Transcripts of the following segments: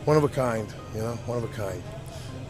one of a kind, one of a kind.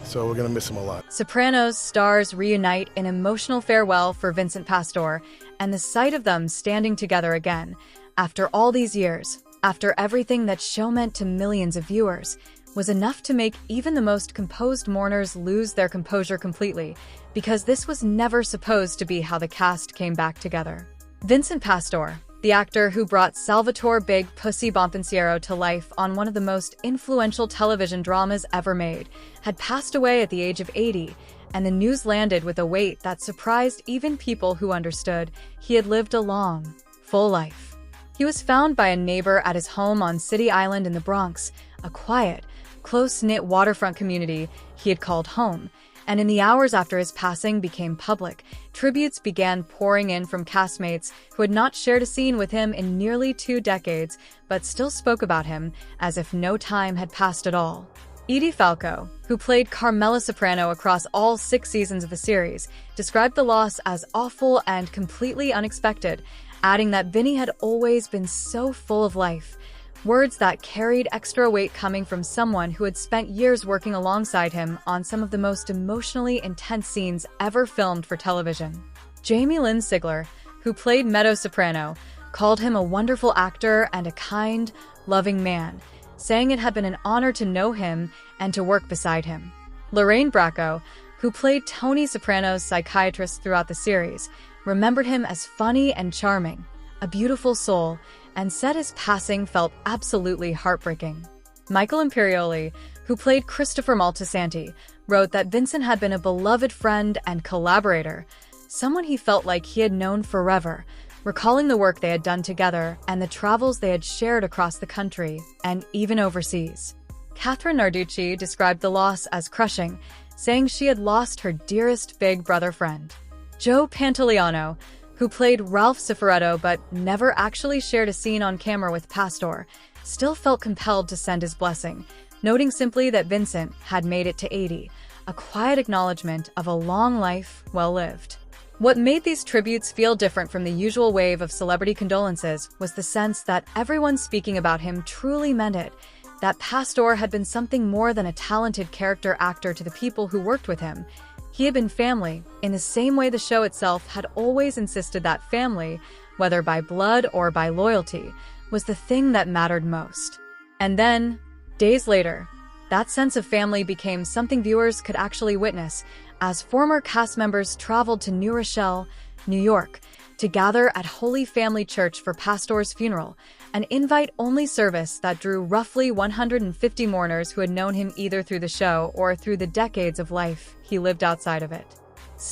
So we're going to miss him a lot. Sopranos stars reunite in emotional farewell for Vincent Pastore, and the sight of them standing together again, after all these years, after everything that show meant to millions of viewers, was enough to make even the most composed mourners lose their composure completely, because this was never supposed to be how the cast came back together. Vincent Pastore, the actor who brought Salvatore Big Pussy Bonpensiero to life on one of the most influential television dramas ever made, had passed away at the age of 80, and the news landed with a weight that surprised even people who understood he had lived a long, full life. He was found by a neighbor at his home on City Island in the Bronx, a quiet, close-knit waterfront community he had called home, and in the hours after his passing became public, tributes began pouring in from castmates who had not shared a scene with him in nearly 2 decades, but still spoke about him as if no time had passed at all. Edie Falco, who played Carmela Soprano across all 6 seasons of the series, described the loss as awful and completely unexpected, adding that Vinny had always been so full of life. Words that carried extra weight coming from someone who had spent years working alongside him on some of the most emotionally intense scenes ever filmed for television. Lynn Sigler, who played Meadow Soprano, called him a wonderful actor and a kind, loving man, saying it had been an honor to know him and to work beside him. Lorraine Bracco, who played Tony Soprano's psychiatrist throughout the series, remembered him as funny and charming, a beautiful soul, and said his passing felt absolutely heartbreaking. Michael Imperioli, who played Christopher Moltisanti, wrote that Vincent had been a beloved friend and collaborator, someone he felt like he had known forever, recalling the work they had done together and the travels they had shared across the country and even overseas. Catherine Narducci described the loss as crushing, saying she had lost her dearest big brother friend. Joe Pantoliano, who played Ralph Cifaretto but never actually shared a scene on camera with Pastore, still felt compelled to send his blessing, noting simply that Vincent had made it to 80, a quiet acknowledgement of a long life well lived. What made these tributes feel different from the usual wave of celebrity condolences was the sense that everyone speaking about him truly meant it, that Pastore had been something more than a talented character actor to the people who worked with him. He had been family, in the same way the show itself had always insisted that family, whether by blood or by loyalty, was the thing that mattered most. And then, days later, that sense of family became something viewers could actually witness as former cast members traveled to New Rochelle, New York, to gather at Holy Family Church for Pastore's funeral, an invite-only service that drew roughly 150 mourners who had known him either through the show or through the decades of life he lived outside of it.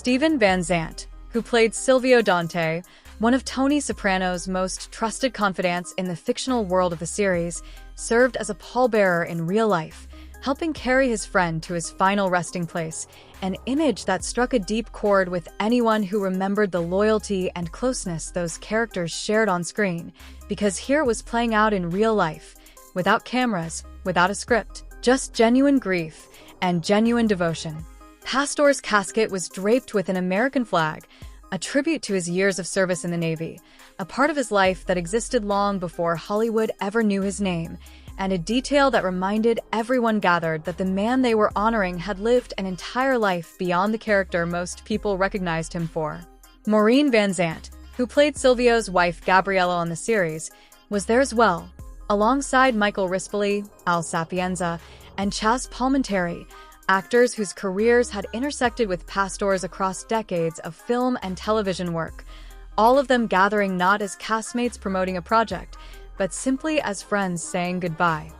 Maureen Van Zandt, who played Silvio Dante, one of Tony Soprano's most trusted confidants in the fictional world of the series, served as a pallbearer in real life, helping carry his friend to his final resting place, an image that struck a deep chord with anyone who remembered the loyalty and closeness those characters shared on screen, because here it was playing out in real life, without cameras, without a script, just genuine grief and genuine devotion. Pastore's casket was draped with an American flag, a tribute to his years of service in the Navy, a part of his life that existed long before Hollywood ever knew his name, and a detail that reminded everyone gathered that the man they were honoring had lived an entire life beyond the character most people recognized him for. Maureen Van Zandt, who played Silvio's wife Gabriella on the series, was there as well, alongside Michael Rispoli, Sapienza, and Chazz Palminteri, actors whose careers had intersected with Pastore's across decades of film and television work, all of them gathering not as castmates promoting a project, but simply as friends saying goodbye.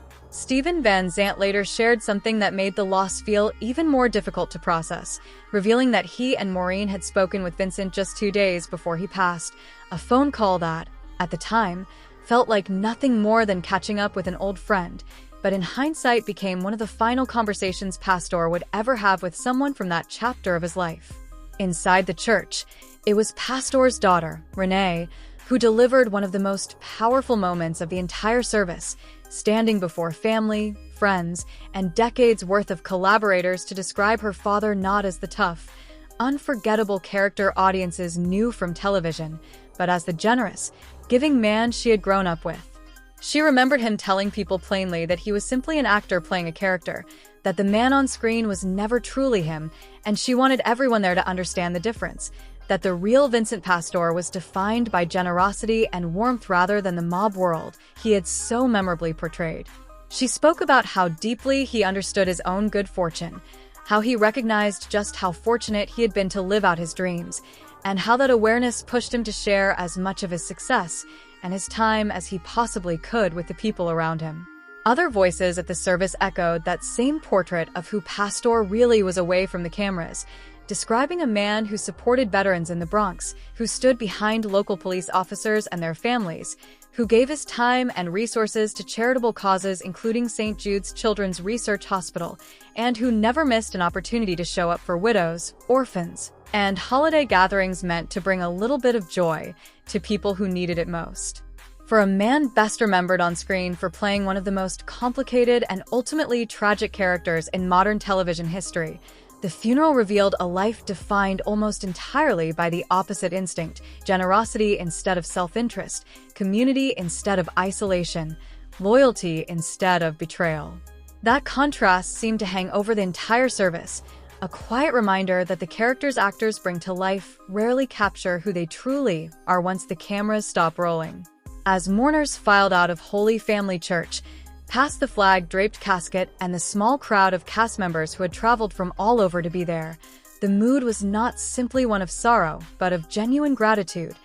Maureen Van Zandt later shared something that made the loss feel even more difficult to process, revealing that he and Maureen had spoken with Vincent just 2 days before he passed, a phone call that, at the time, felt like nothing more than catching up with an old friend, but in hindsight became one of the final conversations Pastore would ever have with someone from that chapter of his life. Inside the church, it was Pastore's daughter, Renee, who delivered one of the most powerful moments of the entire service, standing before family, friends, and decades worth of collaborators to describe her father not as the tough, unforgettable character audiences knew from television, but as the generous, giving man she had grown up with. She remembered him telling people plainly that he was simply an actor playing a character, that the man on screen was never truly him, and she wanted everyone there to understand the difference, that the real Vincent Pastore was defined by generosity and warmth rather than the mob world he had so memorably portrayed. She spoke about how deeply he understood his own good fortune, how he recognized just how fortunate he had been to live out his dreams, and how that awareness pushed him to share as much of his success and his time as he possibly could with the people around him. Other voices at the service echoed that same portrait of who Pastore really was away from the cameras, describing a man who supported veterans in the Bronx, who stood behind local police officers and their families, who gave his time and resources to charitable causes including St. Jude's Children's Research Hospital, and who never missed an opportunity to show up for widows, orphans, and holiday gatherings meant to bring a little bit of joy to people who needed it most. For a man best remembered on screen for playing one of the most complicated and ultimately tragic characters in modern television history, the funeral revealed a life defined almost entirely by the opposite instinct: generosity instead of self-interest, community instead of isolation, loyalty instead of betrayal. That contrast seemed to hang over the entire service, a quiet reminder that the characters actors bring to life rarely capture who they truly are once the cameras stop rolling. As mourners filed out of Holy Family Church, past the flag-draped casket and the small crowd of cast members who had traveled from all over to be there, the mood was not simply one of sorrow, but of genuine gratitude.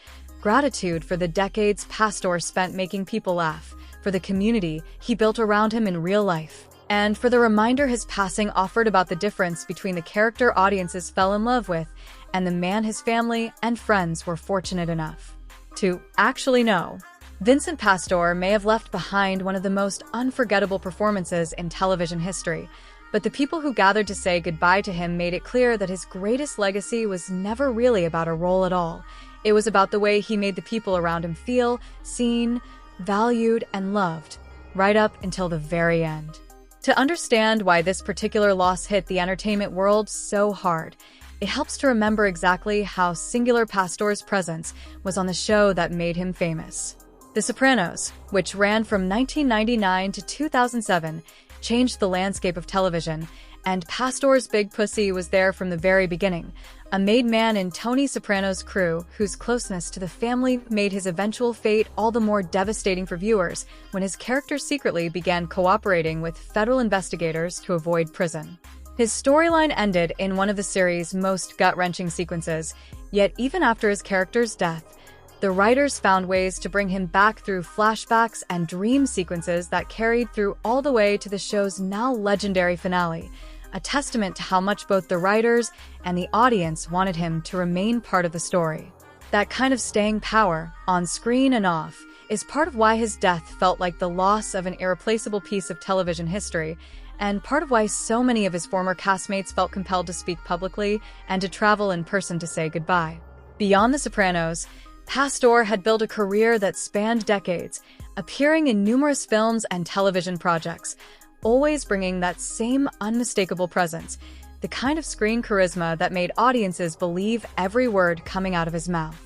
Gratitude for the decades Pastore spent making people laugh, for the community he built around him in real life, and for the reminder his passing offered about the difference between the character audiences fell in love with and the man his family and friends were fortunate enough to actually know. Vincent Pastore may have left behind one of the most unforgettable performances in television history, but the people who gathered to say goodbye to him made it clear that his greatest legacy was never really about a role at all. It was about the way he made the people around him feel seen, valued, and loved, right up until the very end. To understand why this particular loss hit the entertainment world so hard, it helps to remember exactly how singular Pastore's presence was on the show that made him famous. The Sopranos, which ran from 1999 to 2007, changed the landscape of television, and Pastore's Big Pussy was there from the very beginning, a made man in Tony Soprano's crew whose closeness to the family made his eventual fate all the more devastating for viewers when his character secretly began cooperating with federal investigators to avoid prison. His storyline ended in one of the series' most gut-wrenching sequences, yet even after his character's death, the writers found ways to bring him back through flashbacks and dream sequences that carried through all the way to the show's now legendary finale, a testament to how much both the writers and the audience wanted him to remain part of the story. That kind of staying power, on screen and off, is part of why his death felt like the loss of an irreplaceable piece of television history, and part of why so many of his former castmates felt compelled to speak publicly and to travel in person to say goodbye. Beyond The Sopranos, Pastore had built a career that spanned decades, appearing in numerous films and television projects, always bringing that same unmistakable presence, the kind of screen charisma that made audiences believe every word coming out of his mouth.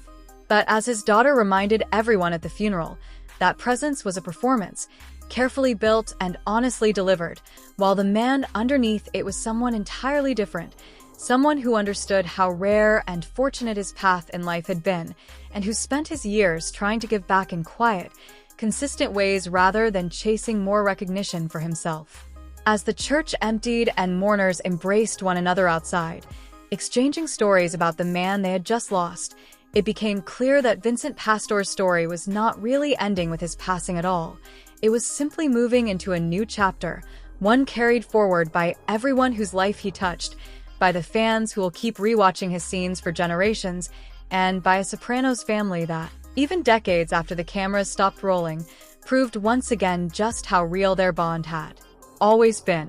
But as his daughter reminded everyone at the funeral, that presence was a performance, carefully built and honestly delivered, while the man underneath it was someone entirely different, someone who understood how rare and fortunate his path in life had been, and who spent his years trying to give back in quiet, consistent ways rather than chasing more recognition for himself. As the church emptied and mourners embraced one another outside, exchanging stories about the man they had just lost, it became clear that Vincent Pastore's story was not really ending with his passing at all. It was simply moving into a new chapter, one carried forward by everyone whose life he touched, by the fans who will keep rewatching his scenes for generations, and by a Sopranos family that, even decades after the cameras stopped rolling, proved once again just how real their bond had always been.